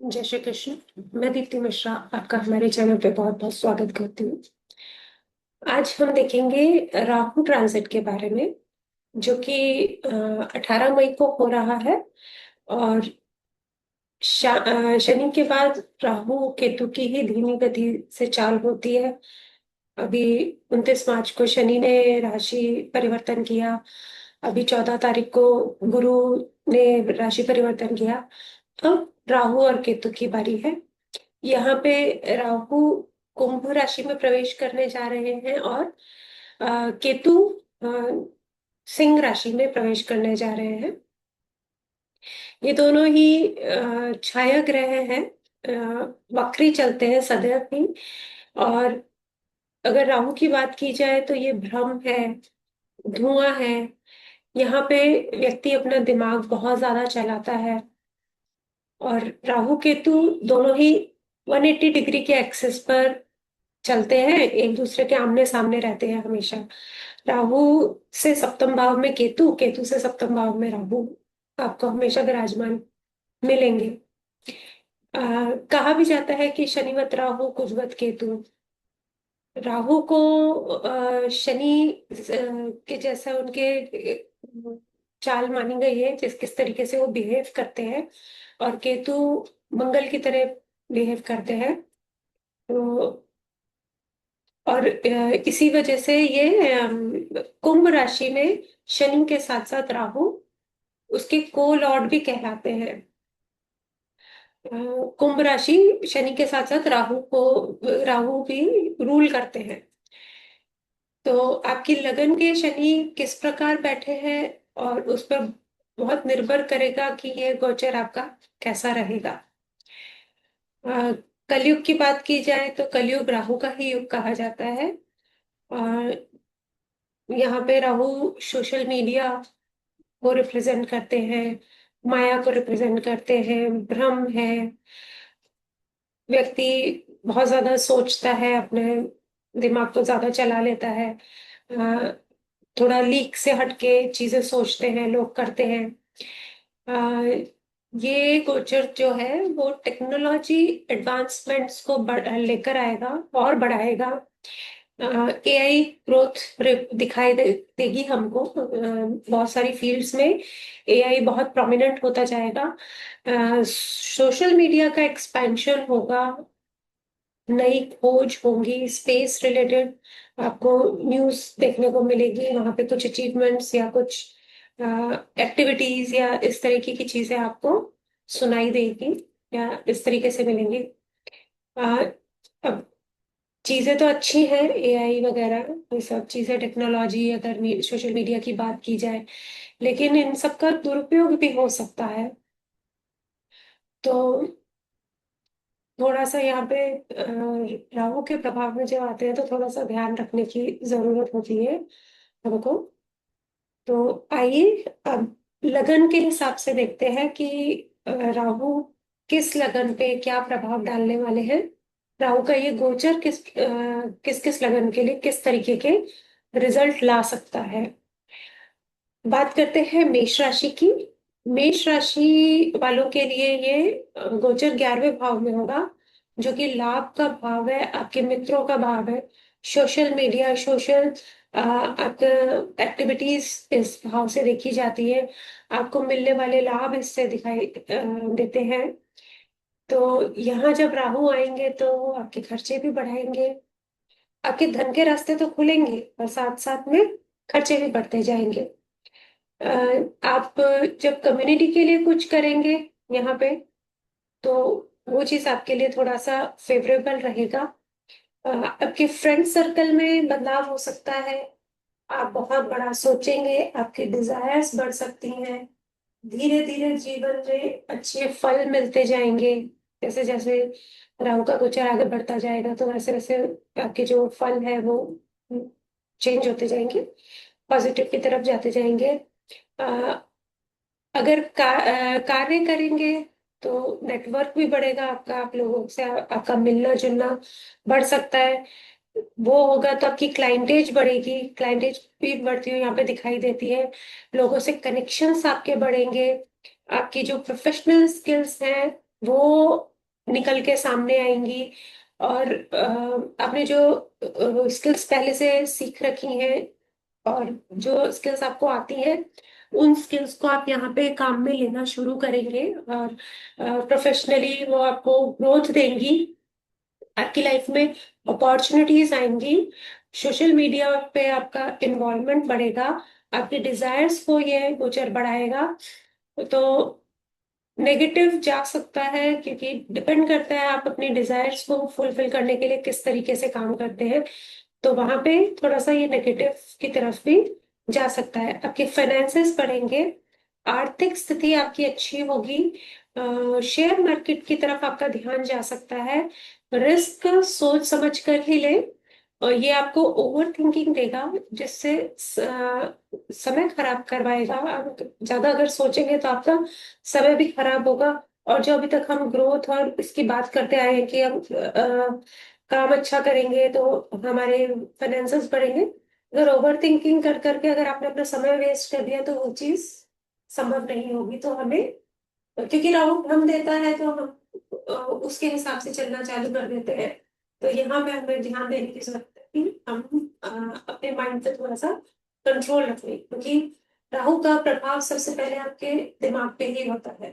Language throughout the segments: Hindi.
जय श्री कृष्ण। मैं दीप्ति मिश्रा आपका हमारे चैनल पे बहुत बहुत स्वागत करती हूँ। आज हम देखेंगे राहु ट्रांजिट के बारे में, जो कि 18 मई को हो रहा है। और शनि के बाद राहु केतु की ही धीमी गति से चाल होती है। अभी 29 मार्च को शनि ने राशि परिवर्तन किया। अभी 14 तारीख को गुरु ने राशि परिवर्तन किया। अब राहु और केतु की बारी है। यहाँ पे राहु कुंभ राशि में प्रवेश करने जा रहे हैं और केतु अ, सिंह राशि में प्रवेश करने जा रहे हैं। ये दोनों ही छाया ग्रह हैं। वक्री चलते हैं सदैव ही। और अगर राहु की बात की जाए तो ये भ्रम है, धुआं है। यहाँ पे व्यक्ति अपना दिमाग बहुत ज्यादा चलाता है। और राहु केतु दोनों ही 180 डिग्री के एक्सिस पर चलते हैं, एक दूसरे के आमने सामने रहते हैं हमेशा। राहु से सप्तम भाव में केतु, केतु से सप्तम भाव में राहु आपको हमेशा विराजमान मिलेंगे। कहा भी जाता है कि शनिवत राहु कुजवत केतु। राहु को शनि के जैसा उनके चाल मानी गई है, जिस किस तरीके से वो बिहेव करते हैं। और केतु मंगल की तरह बिहेव करते हैं। तो और इसी वजह से ये कुंभ राशि में शनि के साथ साथ राहु उसके को लॉर्ड भी कहलाते हैं। कुंभ राशि शनि के साथ साथ राहु भी रूल करते हैं। तो आपकी लगन के शनि किस प्रकार बैठे हैं और उस पर बहुत निर्भर करेगा कि ये गोचर आपका कैसा रहेगा। अ, कलयुग की बात की जाए तो कलयुग राहु का ही युग कहा जाता है। और यहाँ पे राहु सोशल मीडिया को रिप्रेजेंट करते हैं, माया को रिप्रेजेंट करते हैं, भ्रम है। व्यक्ति बहुत ज्यादा सोचता है, अपने दिमाग को ज्यादा चला लेता है। अ, थोड़ा लीक से हटके चीजें सोचते हैं, लोग करते हैं। अ, ये गोचर जो है वो टेक्नोलॉजी एडवांसमेंट्स को लेकर आएगा और बढ़ाएगा। एआई ग्रोथ देगी हमको। बहुत सारी फील्ड्स में एआई बहुत प्रोमिनेंट होता जाएगा। सोशल मीडिया का एक्सपेंशन होगा, नई खोज होंगी, स्पेस रिलेटेड आपको न्यूज देखने को मिलेगी। वहां पे कुछ अचीवमेंट्स या कुछ एक्टिविटीज या इस तरीके की चीजें आपको सुनाई देगी या इस तरीके से मिलेंगी। अब चीजें तो अच्छी हैं, एआई वगैरह ये सब चीजें, टेक्नोलॉजी, अगर सोशल मीडिया की बात की जाए, लेकिन इन सब का दुरुपयोग भी हो सकता है। तो थोड़ा सा यहाँ पे राहु के प्रभाव में जब आते हैं तो थोड़ा सा ध्यान रखने की जरूरत होती है हमको। तो आइए अब लगन के हिसाब से देखते हैं कि राहु किस लगन पे क्या प्रभाव डालने वाले हैं। राहु का ये गोचर किस किस लगन के लिए किस तरीके के रिजल्ट ला सकता है। बात करते हैं मेष राशि की। मेष राशि वालों के लिए ये गोचर 11वें भाव में होगा, जो कि लाभ का भाव है, आपके मित्रों का भाव है। सोशल मीडिया, सोशल आपका एक्टिविटीज इस भाव से देखी जाती है। आपको मिलने वाले लाभ इससे दिखाई देते हैं। तो यहाँ जब राहु आएंगे तो आपके खर्चे भी बढ़ाएंगे। आपके धन के रास्ते तो खुलेंगे और साथ साथ में खर्चे भी बढ़ते जाएंगे। अ, आप जब कम्युनिटी के लिए कुछ करेंगे यहाँ पे, तो वो चीज आपके लिए थोड़ा सा फेवरेबल रहेगा। आपके फ्रेंड सर्कल में बदलाव हो सकता है। आप बहुत बड़ा सोचेंगे, आपकी डिजायर्स बढ़ सकती हैं। धीरे धीरे जीवन में अच्छे फल मिलते जाएंगे। जैसे जैसे राहु का गोचर आगे बढ़ता जाएगा तो वैसे वैसे आपके जो फल है वो चेंज होते जाएंगे, पॉजिटिव की तरफ जाते जाएंगे। अगर कार्य करेंगे तो नेटवर्क भी बढ़ेगा आपका, आप लोगों से आपका मिलना जुलना बढ़ सकता है। वो होगा तो आपकी क्लाइंटेज बढ़ेगी, क्लाइंटेज भी बढ़ती हुई यहाँ पे दिखाई देती है। लोगों से कनेक्शंस आपके बढ़ेंगे। आपकी जो प्रोफेशनल स्किल्स हैं वो निकल के सामने आएंगी। और आपने जो स्किल्स पहले से सीख रखी हैं और जो स्किल्स आपको आती हैं, उन स्किल्स को आप यहाँ पे काम में लेना शुरू करेंगे और प्रोफेशनली वो आपको ग्रोथ देंगी। आपकी लाइफ में अपॉर्चुनिटीज आएंगी। सोशल मीडिया पे आपका इन्वॉल्वमेंट बढ़ेगा। आपके डिजायर्स को ये गोचर बढ़ाएगा। तो नेगेटिव जा सकता है, क्योंकि डिपेंड करता है आप अपनी डिजायर्स को फुलफिल करने के लिए किस तरीके से काम करते हैं। तो वहां पे थोड़ा सा ये नेगेटिव की तरफ भी जा सकता है। आपके फाइनेंसेस बढ़ेंगे। आर्थिक स्थिति आपकी अच्छी होगी। शेयर मार्केट की तरफ आपका ध्यान जा सकता है। रिस्क सोच समझ कर ही ले। और ये आपको ओवर थिंकिंग देगा, जिससे समय खराब करवाएगा। आप ज्यादा अगर सोचेंगे तो आपका समय भी खराब होगा। और जो अभी तक हम ग्रोथ और इसकी बात करते आए हैं कि हम काम अच्छा करेंगे तो हमारे फाइनेंसेस बढ़ेंगे। अगर ओवर थिंकिंग कर करके अगर आपने अपना समय वेस्ट कर दिया तो वो चीज संभव नहीं होगी। तो हमें, क्योंकि राहु भ्रम देता है तो हम उसके हिसाब से चलना चालू कर देते हैं। तो यहाँ पे हमें ध्यान देने की जरूरत है कि हम अपने माइंड पे थोड़ा सा कंट्रोल रखें, क्योंकि राहु का प्रभाव सबसे पहले आपके दिमाग पे ही होता है।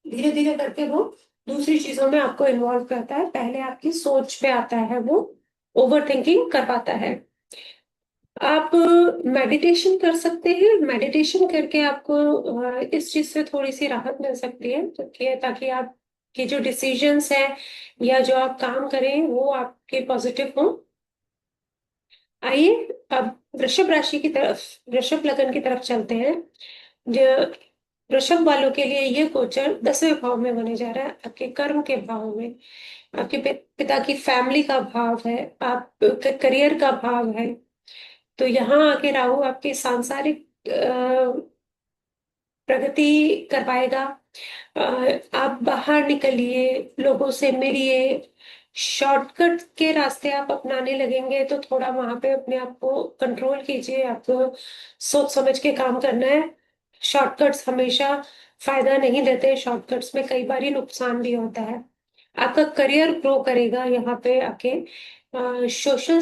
धीरे धीरे करके वो दूसरी चीजों में आपको इन्वॉल्व करता है। पहले आपकी सोच पे आता है वो, ओवर थिंकिंग करवाता है। आप मेडिटेशन कर सकते हैं। मेडिटेशन करके आपको इस चीज से थोड़ी सी राहत मिल सकती है, ताकि आपके जो डिसीजंस हैं या जो आप काम करें वो आपके पॉजिटिव हो। आइए अब वृषभ राशि की तरफ, वृषभ लगन की तरफ चलते हैं। जो वृषभ वालों के लिए ये गोचर 10वें भाव में होने जा रहा है, आपके कर्म के भाव में। आपके पिता की फैमिली का भाव है, आप करियर का भाव है। तो यहाँ आके राहु आपकी सांसारिक प्रगति करवाएगा। अ, आप बाहर निकलिए, लोगों से मिलिए। शॉर्टकट के रास्ते आप अपनाने लगेंगे तो थोड़ा वहां पे अपने आप को कंट्रोल कीजिए। आपको सोच समझ के काम करना है। शॉर्टकट्स हमेशा फायदा नहीं देते, शॉर्टकट्स में कई बार नुकसान भी होता है। आपका करियर ग्रो करेगा यहाँ पे आके। सोशल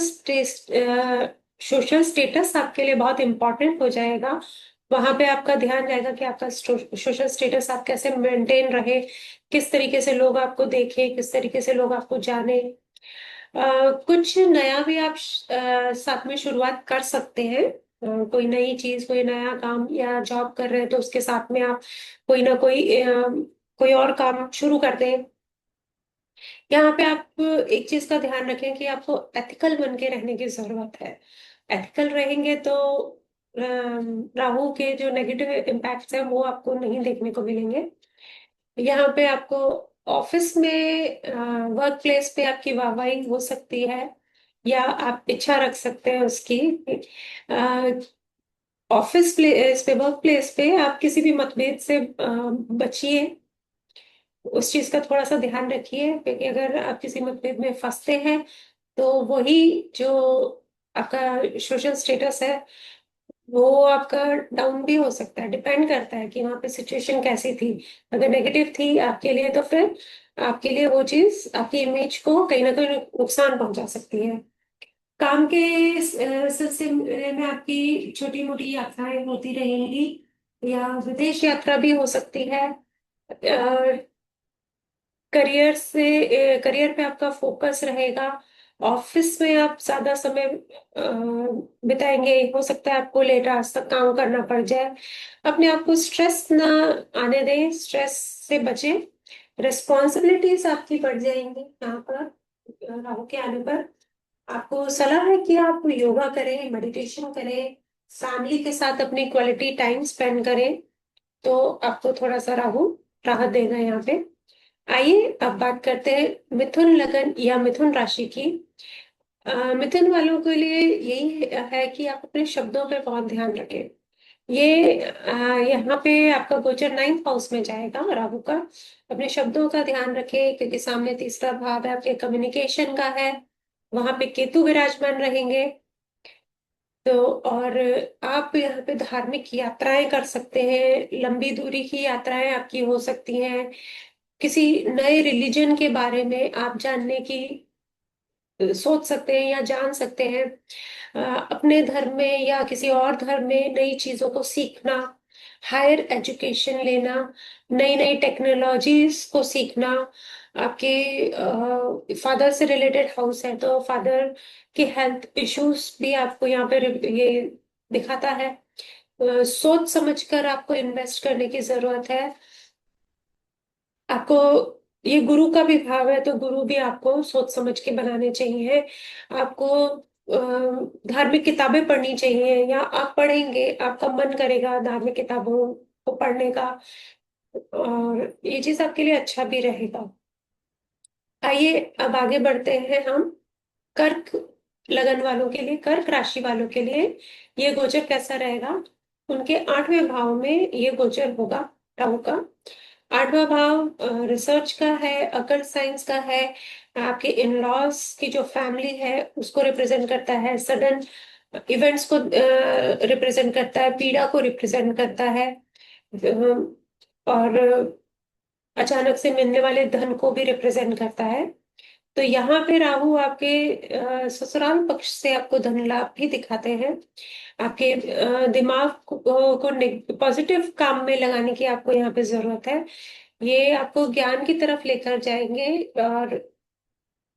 सोशल स्टेटस आपके लिए बहुत इंपॉर्टेंट हो जाएगा। वहां पे आपका ध्यान जाएगा कि आपका सोशल स्टेटस आप कैसे मेंटेन रहे, किस तरीके से लोग आपको देखें, किस तरीके से लोग आपको जाने। कुछ नया भी आप साथ में शुरुआत कर सकते हैं। कोई नई चीज, कोई नया काम या जॉब कर रहे हैं तो उसके साथ में आप कोई ना कोई और काम शुरू कर दें। यहाँ पे आप एक चीज का ध्यान रखें कि आपको एथिकल बन के रहने की जरूरत है। एथिकल रहेंगे तो राहु के जो नेगेटिव इम्पैक्ट्स हैं वो आपको नहीं देखने को मिलेंगे। यहाँ पे आपको ऑफिस में, वर्क प्लेस पे आपकी वाहवाही हो सकती है, या आप इच्छा रख सकते हैं उसकी। ऑफिस प्लेस पे, वर्क प्लेस पे आप किसी भी मतभेद से बचिए। उस चीज का थोड़ा सा ध्यान रखिए, क्योंकि अगर आप किसी मतभेद में फंसते हैं तो वही जो आपका सोशल स्टेटस है वो आपका डाउन भी हो सकता है। डिपेंड करता है कि वहां पे सिचुएशन कैसी थी। अगर नेगेटिव थी आपके लिए तो फिर आपके लिए वो चीज आपकी इमेज को कहीं ना कहीं नुकसान पहुंचा सकती है। काम के सिलसिले में आपकी छोटी मोटी यात्राएं होती रहेंगी, या विदेश यात्रा भी हो सकती है। करियर पे आपका फोकस रहेगा। ऑफिस में आप ज्यादा समय बिताएंगे, हो सकता है आपको लेट आज तक काम करना पड़ जाए। अपने आप को स्ट्रेस ना आने दें, स्ट्रेस से बचें। रिस्पॉन्सिबिलिटीज आपकी बढ़ जाएंगी यहाँ पर राहु के आने पर। आपको सलाह है कि आप योगा करें, मेडिटेशन करें, फैमिली के साथ अपनी क्वालिटी टाइम स्पेंड करें। तो आपको थोड़ा सा राहु राहत देगा यहाँ पे। आइए अब बात करते हैं मिथुन लगन या मिथुन राशि की। मिथुन वालों के लिए यही है कि आप अपने शब्दों पे बहुत ध्यान रखें। ये यहाँ पे आपका गोचर 9th हाउस में जाएगा राहु का। अपने शब्दों का ध्यान रखें, क्योंकि सामने तीसरा भाव है आपके कम्युनिकेशन का है। वहां पे केतु विराजमान रहेंगे। तो और आप यहाँ पे धार्मिक यात्राएं कर सकते हैं। लंबी दूरी की यात्राएं आपकी हो सकती हैं। किसी नए रिलीजन के बारे में आप जानने की सोच सकते हैं या जान सकते हैं। अपने धर्म में या किसी और धर्म में नई चीजों को सीखना, हायर एजुकेशन लेना, नई नई टेक्नोलॉजीज को सीखना। आपके फादर से रिलेटेड हाउस है तो फादर के हेल्थ इश्यूज भी आपको यहाँ पे ये दिखाता है। सोच समझकर आपको इन्वेस्ट करने की जरूरत है। आपको ये गुरु का भी भाव है तो गुरु भी आपको सोच समझ के बनाने चाहिए। आपको धार्मिक किताबें पढ़नी चाहिए, या आप पढ़ेंगे, आपका मन करेगा धार्मिक किताबों को पढ़ने का, और ये चीज आपके लिए अच्छा भी रहेगा। आइए अब आगे बढ़ते हैं हम। कर्क लगन वालों के लिए, कर्क राशि वालों के लिए ये गोचर कैसा रहेगा। उनके 8वें भाव में ये गोचर होगा राहु का। 8वां भाव रिसर्च का है, अकल्ट साइंस का है। आपके इन लॉज की जो फैमिली है उसको रिप्रेजेंट करता है, सडन इवेंट्स को रिप्रेजेंट करता है, पीड़ा को रिप्रेजेंट करता है, और अचानक से मिलने वाले धन को भी रिप्रेजेंट करता है। तो यहाँ पे राहु आपके ससुराल पक्ष से आपको धन लाभ भी दिखाते हैं। आपके दिमाग को पॉजिटिव काम में लगाने की आपको यहाँ पे जरूरत है। ये आपको ज्ञान की तरफ लेकर जाएंगे, और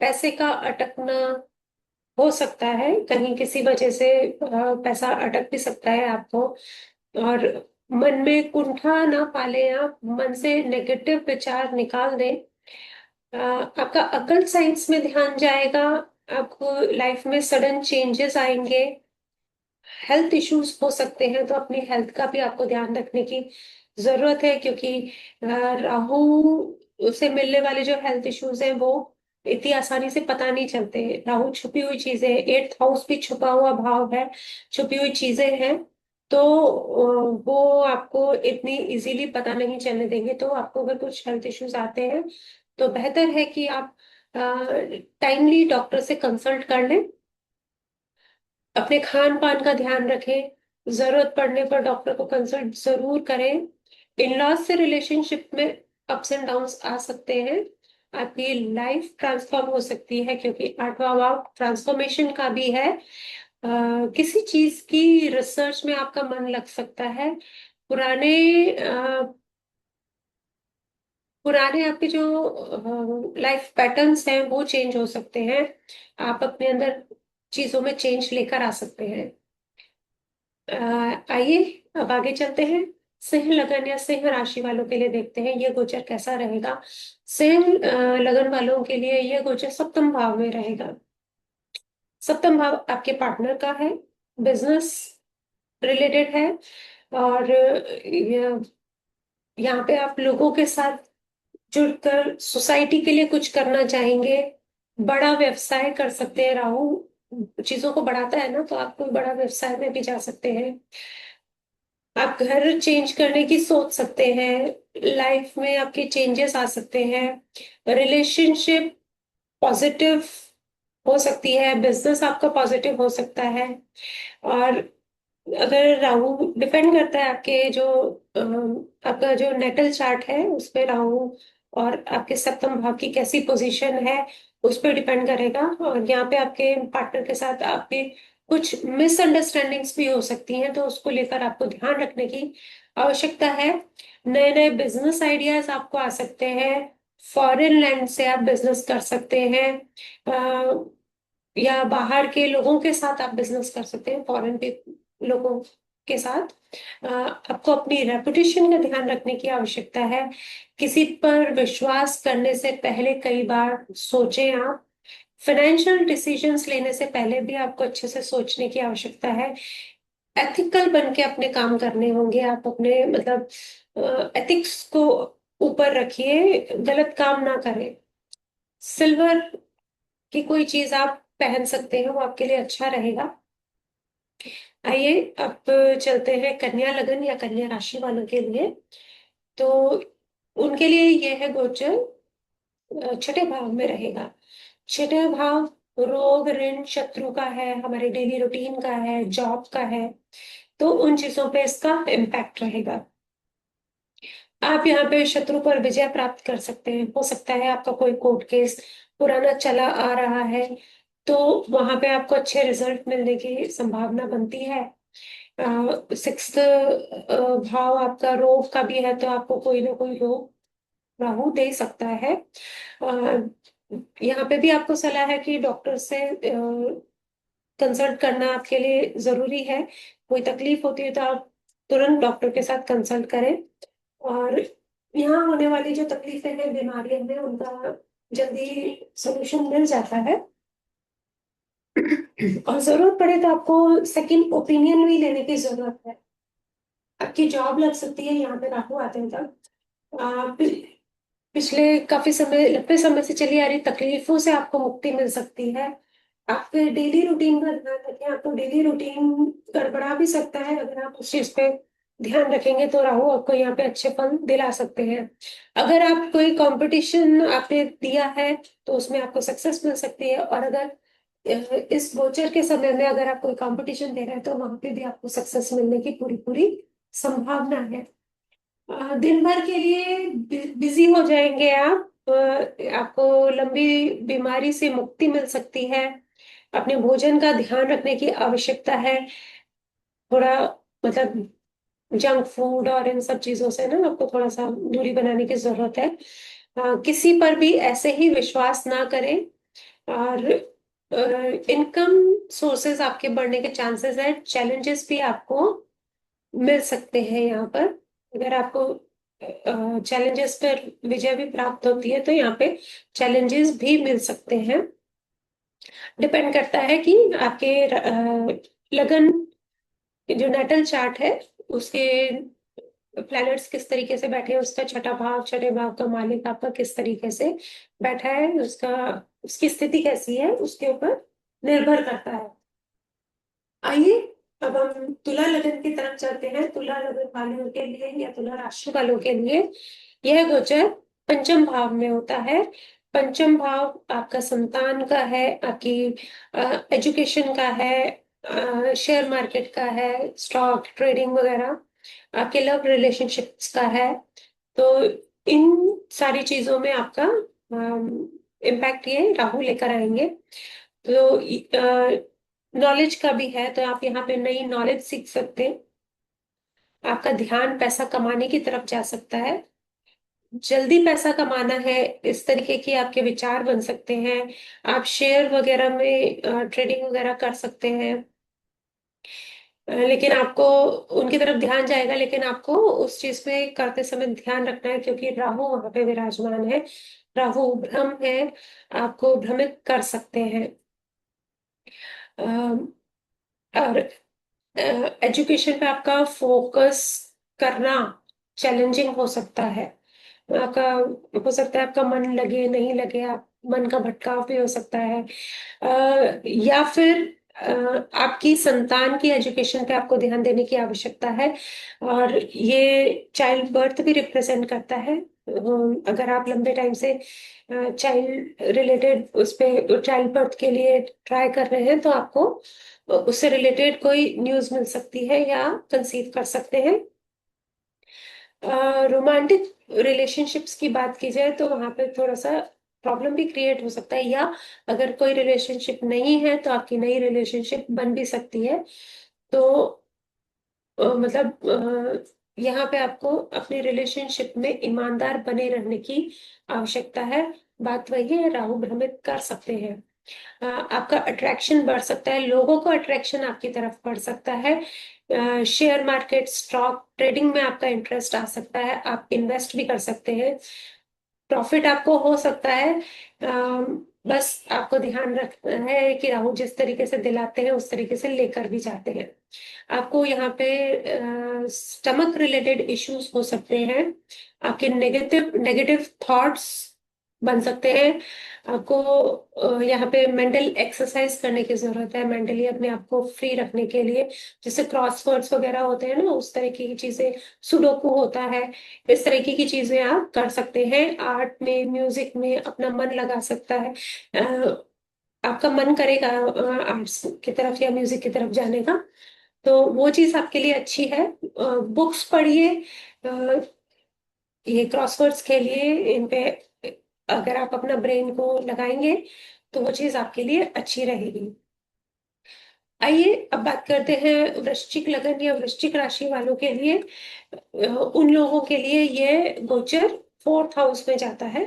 पैसे का अटकना हो सकता है कहीं किसी वजह से, पैसा अटक भी सकता है आपको। और मन में कुंठा ना पाले, आप मन से नेगेटिव विचार निकाल दें। आपका अकल्ट साइंस में ध्यान जाएगा। आपको लाइफ में सडन चेंजेस आएंगे, हेल्थ इश्यूज हो सकते हैं, तो अपनी हेल्थ का भी आपको ध्यान रखने की जरूरत है, क्योंकि राहु से मिलने वाले जो हेल्थ इश्यूज हैं वो इतनी आसानी से पता नहीं चलते। राहु छुपी हुई चीजें, 8th हाउस भी छुपा हुआ भाव है, छुपी हुई चीजें हैं। तो वो आपको इतनी इजीली पता नहीं चलने देंगे। तो आपको अगर कुछ हेल्थ इश्यूज आते हैं तो बेहतर है कि आप टाइमली डॉक्टर से कंसल्ट कर लें, अपने खान पान का ध्यान रखें, जरूरत पड़ने पर डॉक्टर को कंसल्ट जरूर करें। इन लॉज से रिलेशनशिप में अप्स एंड डाउन्स आ सकते हैं, आपकी लाइफ ट्रांसफॉर्म हो सकती है, क्योंकि 8वां भाव ट्रांसफॉर्मेशन का भी है। किसी चीज की रिसर्च में आपका मन लग सकता है। पुराने पुराने आपके जो लाइफ पैटर्न्स हैं वो चेंज हो सकते हैं। आप अपने अंदर चीजों में चेंज लेकर आ सकते हैं। आइए अब आगे चलते हैं। सिंह लगन या सिंह राशि वालों के लिए देखते हैं ये गोचर कैसा रहेगा। सिंह लगन वालों के लिए ये गोचर सप्तम भाव में रहेगा। सप्तम भाव आपके पार्टनर का है, बिजनेस रिलेटेड है। और यहाँ पे आप लोगों के साथ जुड़कर सोसाइटी के लिए कुछ करना चाहेंगे, बड़ा व्यवसाय कर सकते हैं। राहु चीजों को बढ़ाता है ना, तो आप कोई बड़ा व्यवसाय में भी जा सकते हैं। आप घर चेंज करने की सोच सकते हैं, लाइफ में आपके चेंजेस आ सकते हैं, रिलेशनशिप पॉजिटिव हो सकती है, बिजनेस आपका पॉजिटिव हो सकता है। और अगर राहु डिपेंड करता है आपके जो आपका जो नेटल चार्ट है उसपे राहु और आपके सप्तम भाव की कैसी पोजीशन है उस पर डिपेंड करेगा। और यहाँ पे आपके पार्टनर के साथ आपके कुछ मिसअंडरस्टैंडिंग्स भी हो सकती हैं, तो उसको लेकर आपको ध्यान रखने की आवश्यकता है। नए नए बिजनेस आइडियाज आपको आ सकते हैं, फॉरेन लैंड से आप बिजनेस कर सकते हैं, या बाहर के लोगों के साथ आप बिजनेस कर सकते हैं, फॉरेन पे लोगों के साथ। आपको अपनी रेपुटेशन का ध्यान रखने की आवश्यकता है। किसी पर विश्वास करने से पहले कई बार सोचें आप। फाइनेंशियल डिसीजंस लेने से पहले भी आपको अच्छे से सोचने की आवश्यकता है। एथिकल बन के अपने काम करने होंगे। आप अपने मतलब एथिक्स को ऊपर रखिए, गलत काम ना करें। सिल्वर की कोई चीज आप पहन सकते हैं, वो आपके लिए अच्छा रहेगा। आइए अब चलते हैं कन्या लगन या कन्या राशि वालों के लिए। तो उनके लिए यह है गोचर छठे भाव में रहेगा। छठे भाव रोग ऋण शत्रु का है, हमारे डेली रूटीन का है, जॉब का है। तो उन चीजों पे इसका इम्पैक्ट रहेगा। आप यहाँ पे शत्रु पर विजय प्राप्त कर सकते हैं। हो सकता है आपका कोई कोर्ट केस पुराना चला आ रहा है, तो वहां पे आपको अच्छे रिजल्ट मिलने की संभावना बनती है। सिक्स्थ भाव आपका रोग का भी है, तो आपको कोई ना कोई रोग राहु दे सकता है। अ, यहाँ पे भी आपको सलाह है कि डॉक्टर से कंसल्ट करना आपके लिए जरूरी है। कोई तकलीफ होती है तो आप तुरंत डॉक्टर के साथ कंसल्ट करें। और यहाँ होने वाली जो तकलीफें हैं, बीमारियां हैं, उनका जल्दी सोल्यूशन मिल जाता है। और जरूरत पड़े तो आपको सेकंड ओपिनियन भी लेने की जरूरत है। आपकी जॉब लग सकती है यहाँ पे राहु आते हैं तक। पिछले काफी समय, लंबे समय से चली आ रही तकलीफों से आपको मुक्ति मिल सकती है। आपके डेली रूटीन का ध्यान रखें। आपको डेली रूटीन गड़बड़ा भी सकता है, अगर आप उस चीज पे ध्यान रखेंगे तो राहु आपको यहाँ पे अच्छे फल दिला सकते हैं। अगर आप कोई कंपटीशन आपने दिया है तो उसमें आपको सक्सेस मिल सकती है। और अगर इस गोचर के समय में अगर आप कोई कंपटीशन दे रहे हैं तो वहां पे भी आपको सक्सेस मिलने की पूरी पूरी संभावना है। दिन भर के लिए बिजी हो जाएंगे आप। आपको लंबी बीमारी से मुक्ति मिल सकती है। अपने भोजन का ध्यान रखने की आवश्यकता है। थोड़ा मतलब जंक फूड और इन सब चीजों से ना आपको थोड़ा सा दूरी बनाने की जरूरत है। किसी पर भी ऐसे ही विश्वास ना करें। और इनकम सोर्सेज आपके बढ़ने के चांसेस है। चैलेंजेस भी आपको मिल सकते हैं यहाँ पर। अगर आपको चैलेंजेस पर विजय भी प्राप्त होती है तो यहाँ पे चैलेंजेस भी मिल सकते हैं। डिपेंड करता है कि आपके लगन जो नेटल चार्ट है उसके प्लैनेट्स किस तरीके से बैठे हैं, उसका छठा भाव, छठे भाव का मालिक आपका किस तरीके से बैठा है, उसका उसकी स्थिति कैसी है, उसके ऊपर निर्भर करता है। आइए अब हम तुला लगन की तरफ चलते हैं। तुला लगन वालों के लिए या तुला राशि वालों के लिए यह गोचर पंचम भाव में होता है। पंचम भाव आपका संतान का है, आपकी एजुकेशन का है, शेयर मार्केट का है, स्टॉक ट्रेडिंग वगैरह, आपके लव रिलेशनशिप्स का है। तो इन सारी चीजों में आपका इम्पैक्ट ये राहु लेकर आएंगे। तो नॉलेज का भी है, तो आप यहाँ पे नई नॉलेज सीख सकते हैं। आपका ध्यान पैसा कमाने की तरफ जा सकता है। जल्दी पैसा कमाना है, इस तरीके के आपके विचार बन सकते हैं। आप शेयर वगैरह में ट्रेडिंग वगैरह कर सकते हैं। लेकिन आपको उनकी तरफ ध्यान जाएगा, लेकिन आपको उस चीज पे करते समय ध्यान रखना है क्योंकि राहु वहां पे विराजमान है। राहु भ्रम है, आपको भ्रमित कर सकते हैं। अम, और एजुकेशन पे आपका फोकस करना चैलेंजिंग हो सकता है। आपका हो सकता है आपका मन लगे नहीं लगे, आप मन का भटकाव भी हो सकता है। या फिर आपकी संतान की एजुकेशन पे आपको ध्यान देने की आवश्यकता है। और ये चाइल्ड बर्थ भी रिप्रेजेंट करता है। अगर आप लंबे टाइम से चाइल्ड रिलेटेड उस पे चाइल्ड बर्थ के लिए ट्राई कर रहे हैं तो आपको उससे रिलेटेड कोई न्यूज मिल सकती है या कंसीव कर सकते हैं। रोमांटिक रिलेशनशिप्स की बात की जाए तो वहां पे थोड़ा सा प्रॉब्लम भी क्रिएट हो सकता है, या अगर कोई रिलेशनशिप नहीं है तो आपकी नई रिलेशनशिप बन भी सकती है। तो यहाँ पे आपको अपने रिलेशनशिप में ईमानदार बने रहने की आवश्यकता है। बात वही है, राहु भ्रमित कर सकते हैं। आपका अट्रैक्शन बढ़ सकता है, लोगों का अट्रैक्शन आपकी तरफ बढ़ सकता है। शेयर मार्केट स्टॉक ट्रेडिंग में आपका इंटरेस्ट आ सकता है, आप इन्वेस्ट भी कर सकते हैं। प्रॉफिट आपको हो सकता है। बस आपको ध्यान रखना है कि राहु जिस तरीके से दिलाते हैं उस तरीके से लेकर भी जाते हैं। आपको यहाँ पे स्टमक रिलेटेड इश्यूज हो सकते हैं। आपके नेगेटिव नेगेटिव थॉट्स बन सकते हैं। आपको यहाँ पे मेंटल एक्सरसाइज करने की जरूरत है, मेंटली अपने आप को फ्री रखने के लिए। जैसे क्रॉसवर्ड्स वगैरह होते हैं ना, उस तरीके की चीजें, सुडोकू होता है, इस तरीके की चीजें आप कर सकते हैं। आर्ट में, म्यूजिक में अपना मन लगा सकता है। आपका मन करेगा आर्ट्स की तरफ या म्यूजिक की तरफ जाने का, तो वो चीज आपके लिए अच्छी है। बुक्स पढ़िए। ये क्रॉसवर्ड्स के लिए इन पे अगर आप अपना ब्रेन को लगाएंगे तो वो चीज आपके लिए अच्छी रहेगी। आइए अब बात करते हैं वृश्चिक लगन या वृश्चिक राशि वालों के लिए। उन लोगों के लिए ये गोचर फोर्थ हाउस में जाता है।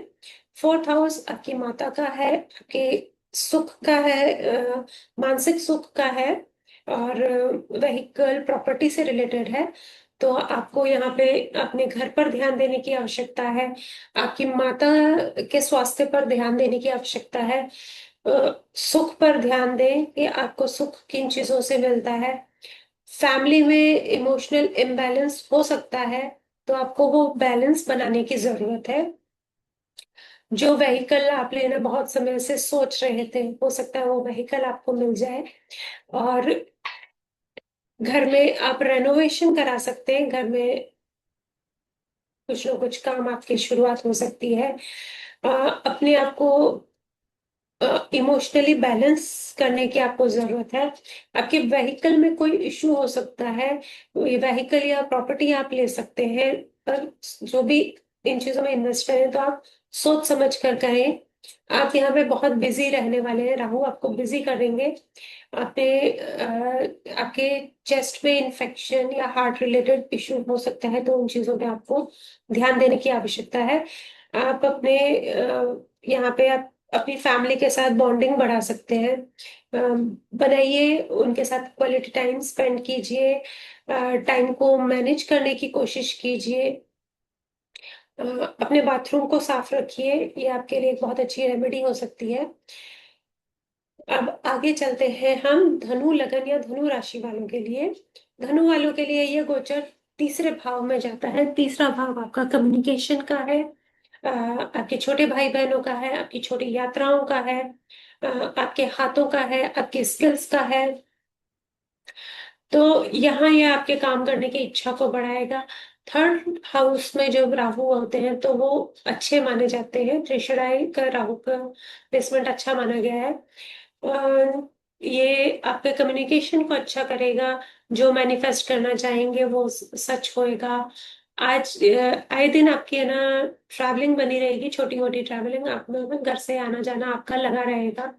फोर्थ हाउस आपकी माता का है, आपके सुख का है, मानसिक सुख का है, और व्हीकल प्रॉपर्टी से रिलेटेड है। तो आपको यहाँ पे अपने घर पर ध्यान देने की आवश्यकता है। आपकी माता के स्वास्थ्य पर ध्यान देने की आवश्यकता है। सुख पर ध्यान दें कि आपको सुख किन चीजों से मिलता है। फैमिली में इमोशनल इम्बैलेंस हो सकता है, तो आपको वो बैलेंस बनाने की जरूरत है। जो व्हीकल आप लेना बहुत समय से सोच रहे थे, हो सकता है वो व्हीकल आपको मिल जाए। और घर में आप रेनोवेशन करा सकते हैं, घर में कुछ ना कुछ काम आपकी शुरुआत हो सकती है। अपने आप को इमोशनली बैलेंस करने की आपको जरूरत है। आपके व्हीकल में कोई इशू हो सकता है, ये व्हीकल या प्रॉपर्टी आप ले सकते हैं, पर जो भी इन चीजों में इन्वेस्ट करें तो आप सोच समझ कर करें। आप यहाँ पे बहुत बिजी रहने वाले हैं, राहु आपको बिजी करेंगे। आपने आपके चेस्ट में इंफेक्शन या हार्ट रिलेटेड इशू हो सकता है, तो उन चीजों पे आपको ध्यान देने की आवश्यकता है। आप अपने यहाँ पे आप अपनी फैमिली के साथ बॉन्डिंग बढ़ा सकते हैं। बनाइए, उनके साथ क्वालिटी टाइम स्पेंड कीजिए, टाइम को मैनेज करने की कोशिश कीजिए। अपने बाथरूम को साफ रखिए, ये आपके लिए एक बहुत अच्छी रेमेडी हो सकती है। अब आगे चलते हैं हम धनु लगन या धनु राशि वालों के लिए। धनु वालों के लिए ये गोचर तीसरे भाव में जाता है। तीसरा भाव आपका कम्युनिकेशन का है, आपके छोटे भाई बहनों का है, आपकी छोटी यात्राओं का है, आपके हाथों का है, आपके स्किल्स का है। तो यहाँ ये आपके काम करने की इच्छा को बढ़ाएगा। थर्ड हाउस में जब राहु होते हैं तो वो अच्छे माने जाते हैं। त्रिशराई का राहु का प्लेसमेंट अच्छा माना गया है। ये आपके कम्युनिकेशन को अच्छा करेगा। जो मैनिफेस्ट करना चाहेंगे वो सच होएगा। आज आए दिन आपकी है ना ट्रैवलिंग बनी रहेगी, छोटी मोटी ट्रैवलिंग, आप में घर से आना जाना आपका लगा रहेगा।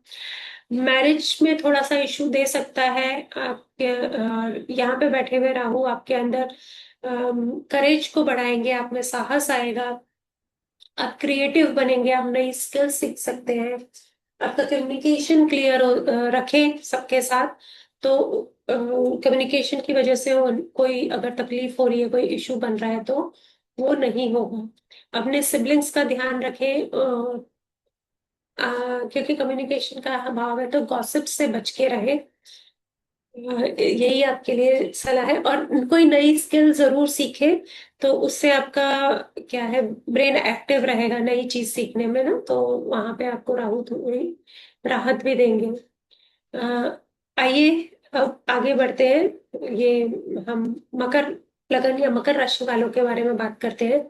मैरिज में थोड़ा सा इशू दे सकता है। आपके यहाँ पे बैठे हुए राहु आपके अंदर करेज को बढ़ाएंगे, आप में साहस आएगा, आप क्रिएटिव बनेंगे, आप नई स्किल सीख सकते हैं। आपका कम्युनिकेशन क्लियर रखें सबके साथ। तो कम्युनिकेशन की वजह से कोई अगर तकलीफ हो रही है, कोई इशू बन रहा है, तो वो नहीं होगा। अपने सिबलिंग्स का ध्यान रखें, क्योंकि कम्युनिकेशन का अभाव है, तो गॉसिप से बच के रहे। यही आपके लिए सलाह है। और कोई नई स्किल जरूर सीखे, तो उससे आपका क्या है, ब्रेन एक्टिव रहेगा नई चीज सीखने में ना, तो वहां पे आपको राहु थोड़ी राहत भी देंगे। अ, आइए अब आगे बढ़ते हैं। ये हम मकर लगन या मकर राशि वालों के बारे में बात करते हैं।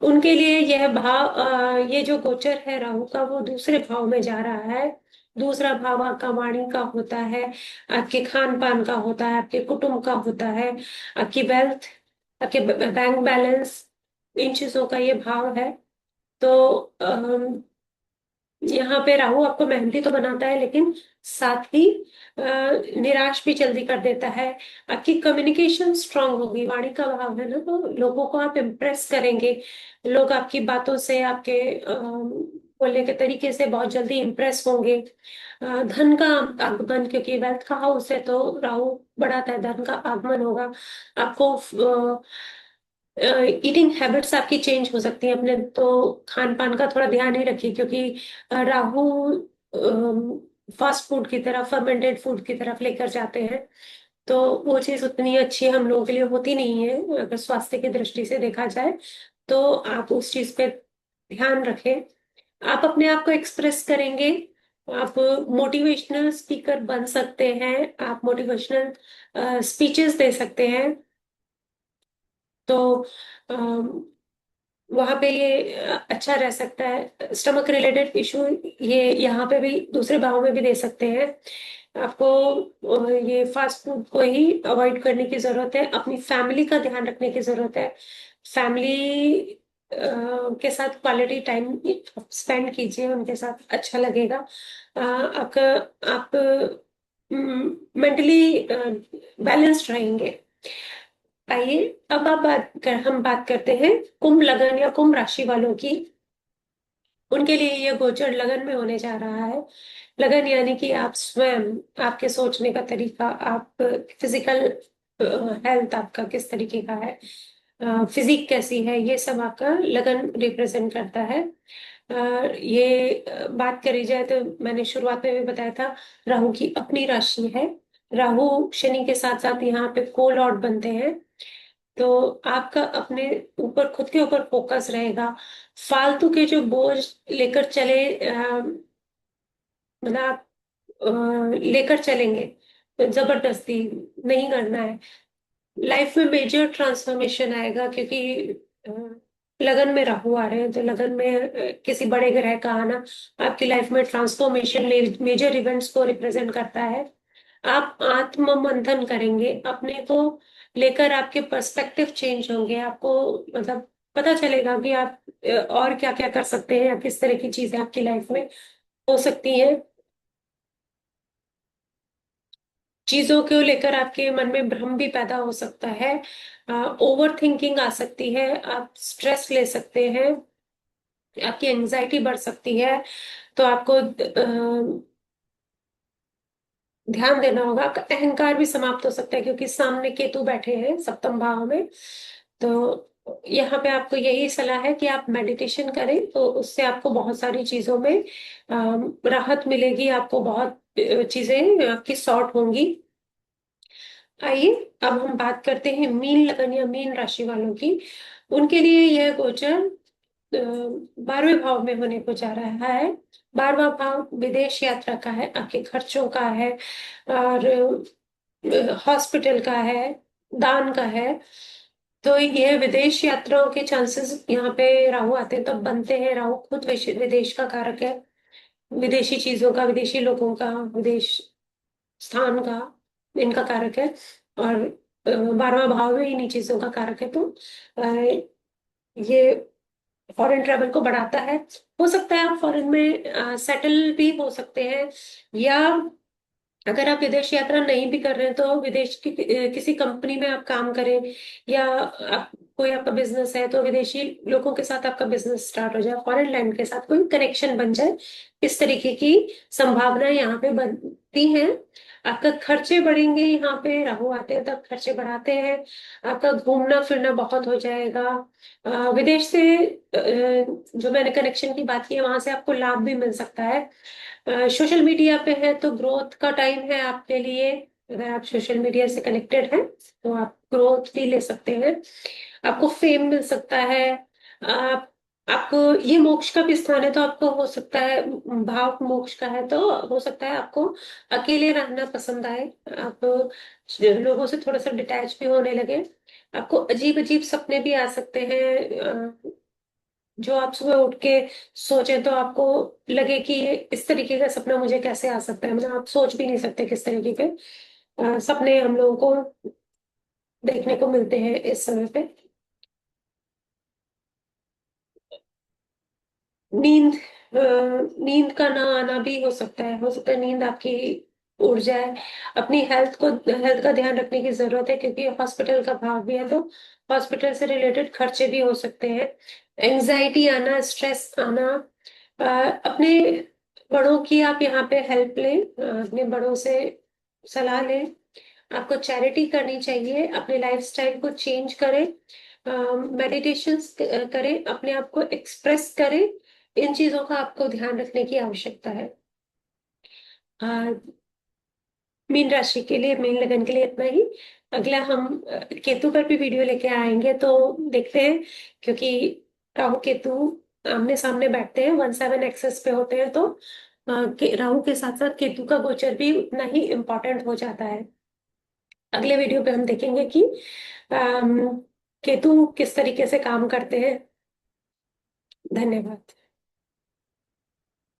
उनके लिए यह भाव, ये जो गोचर है राहु का, वो दूसरे भाव में जा रहा है। दूसरा भाव आपका वाणी का होता है, आपके खान पान का होता है, आपके कुटुंब का होता है, आपकी वेल्थ, आपके बैंक बैलेंस, इन चीजों का ये भाव है। तो यहाँ पे राहु आपको मेहनती तो बनाता है, लेकिन साथ ही निराश भी जल्दी कर देता है। आपकी कम्युनिकेशन स्ट्रांग होगी, वाणी का भाव है ना, तो लोगों को आप इम्प्रेस करेंगे। लोग आपकी बातों से, आपके बोलने के तरीके से बहुत जल्दी इम्प्रेस होंगे। धन का आगमन, क्योंकि वेल्थ का हाउस है तो राहु बढ़ाता है, धन का आगमन होगा। आपको ईटिंग हैबिट्स आपकी चेंज हो सकती है। अपने तो खान पान का थोड़ा ध्यान ही रखिए, क्योंकि राहु फास्ट फूड की तरफ, फर्मेंटेड फूड की तरफ लेकर जाते हैं। तो वो चीज उतनी अच्छी हम लोगों के लिए होती नहीं है, अगर स्वास्थ्य की दृष्टि से देखा जाए। तो आप उस चीज पे ध्यान रखें। आप अपने आप को एक्सप्रेस करेंगे, आप मोटिवेशनल स्पीकर बन सकते हैं, आप मोटिवेशनल स्पीचेस दे सकते हैं। तो वहां पे ये अच्छा रह सकता है। स्टमक रिलेटेड इशू ये यहाँ पे भी दूसरे भाव में भी दे सकते हैं। आपको ये फास्ट फूड को ही अवॉइड करने की जरूरत है, अपनी फैमिली का ध्यान रखने की जरूरत है। फैमिली के साथ क्वालिटी टाइम स्पेंड कीजिए, उनके साथ अच्छा लगेगा। आपका आप मेंटली बैलेंस्ड रहेंगे। आइए, अब हम बात करते हैं कुंभ लगन या कुंभ राशि वालों की। उनके लिए ये गोचर लगन में होने जा रहा है। लगन यानी कि आप स्वयं, आपके सोचने का तरीका, आप फिजिकल हेल्थ आपका किस तरीके का है, फिजिक कैसी है, ये सब आपका लगन रिप्रेजेंट करता है। ये बात करी जाए तो मैंने शुरुआत में भी बताया था, राहु की अपनी राशि है। राहु शनि के साथ साथ यहाँ पे को लॉर्ड बनते हैं। तो आपका अपने ऊपर, खुद के ऊपर फोकस रहेगा। फालतू के जो बोझ लेकर चले, मतलब आप लेकर चलेंगे तो जबरदस्ती नहीं करना है। लाइफ में मेजर ट्रांसफॉर्मेशन आएगा, क्योंकि अ, लगन में राहु आ रहे हैं, तो लगन में किसी बड़े ग्रह का आना आपकी लाइफ में ट्रांसफॉर्मेशन, मेजर इवेंट्स को रिप्रेजेंट करता है। आप आत्म मंथन करेंगे अपने को लेकर, आपके पर्सपेक्टिव चेंज होंगे, आपको मतलब पता चलेगा कि आप और क्या क्या कर सकते हैं, या किस तरह की चीजें आपकी लाइफ में हो सकती हैं। चीजों को लेकर आपके मन में भ्रम भी पैदा हो सकता है, ओवर थिंकिंग आ सकती है, आप स्ट्रेस ले सकते हैं, आपकी एंजाइटी बढ़ सकती है। तो आपको ध्यान देना होगा। आपका अहंकार भी समाप्त हो सकता है, क्योंकि सामने केतु बैठे हैं सप्तम भाव में। तो यहाँ पे आपको यही सलाह है कि आप मेडिटेशन करें, तो उससे आपको बहुत सारी चीजों में राहत मिलेगी, आपको बहुत चीजें आपकी सॉर्ट होंगी। आइए, अब हम बात करते हैं मीन लगन या मीन राशि वालों की। उनके लिए यह गोचर 12वें भाव में होने को जा रहा है। 12वां भाव विदेश यात्रा का है, आपके खर्चों का है, और हॉस्पिटल का है, दान का है। तो ये विदेश यात्राओं के चांसेस यहाँ पे राहु आते हैं तब बनते हैं। राहु खुद विदेश का कारक है, विदेशी चीजों का, विदेशी लोगों का, विदेश स्थान का, इनका कारक है। और 12वां भाव में इन्हीं चीजों का कारक है। तो ये फॉरेन ट्रेवल को बढ़ाता है। हो सकता है आप फॉरेन में सेटल भी हो सकते हैं, या अगर आप विदेश यात्रा नहीं भी कर रहे हैं तो विदेश की किसी कंपनी में आप काम करें, या आप कोई आपका बिजनेस है तो विदेशी लोगों के साथ आपका बिजनेस स्टार्ट हो जाए, फॉरेन लैंड के साथ कोई कनेक्शन बन जाए, इस तरीके की संभावनाएं यहाँ पे बनती हैं। आपका खर्चे बढ़ेंगे, यहाँ पे राहु आते हैं तब खर्चे बढ़ाते हैं। आपका घूमना फिरना बहुत हो जाएगा। विदेश से जो मैंने कनेक्शन की बात की है, वहां से आपको लाभ भी मिल सकता है। सोशल मीडिया पे है तो ग्रोथ का टाइम है आपके लिए। अगर आप सोशल मीडिया से कनेक्टेड हैं तो आप ग्रोथ भी ले सकते हैं, आपको फेम मिल सकता है। आप आपको ये मोक्ष का भी स्थान है, तो आपको हो सकता है, भाव मोक्ष का है तो हो सकता है आपको अकेले रहना पसंद आए, आप लोगों से थोड़ा सा डिटैच भी होने लगे। आपको अजीब अजीब सपने भी आ सकते हैं, जो आप सुबह उठ के सोचे तो आपको लगे कि ये इस तरीके का सपना मुझे कैसे आ सकता है, मतलब आप सोच भी नहीं सकते किस तरीके के सपने हम लोगों को देखने को मिलते हैं इस समय पे। नींद, नींद का ना आना भी हो सकता है, नींद आपकी उड़ जाए। अपनी हेल्थ का ध्यान रखने की जरूरत है, क्योंकि हॉस्पिटल का भाव भी है, तो हॉस्पिटल से रिलेटेड खर्चे भी हो सकते हैं। एंजाइटी आना, स्ट्रेस आना। अपने बड़ों की आप यहाँ पे हेल्प लें, अपने बड़ों से सलाह लें। आपको चैरिटी करनी चाहिए, अपने लाइफस्टाइल को चेंज करें, मेडिटेशन करें, अपने आप को एक्सप्रेस करें। इन चीजों का आपको ध्यान रखने की आवश्यकता है। अ, मीन राशि के लिए, मीन लगन के लिए इतना ही। अगला हम केतु पर भी वीडियो लेके आएंगे, तो देखते हैं, क्योंकि राहु केतु आमने सामने बैठते हैं, 17 एक्सेस पे होते हैं, तो राहु के साथ साथ केतु का गोचर भी उतना ही इम्पोर्टेंट हो जाता है। अगले वीडियो पे हम देखेंगे कि अम, केतु किस तरीके से काम करते हैं। धन्यवाद।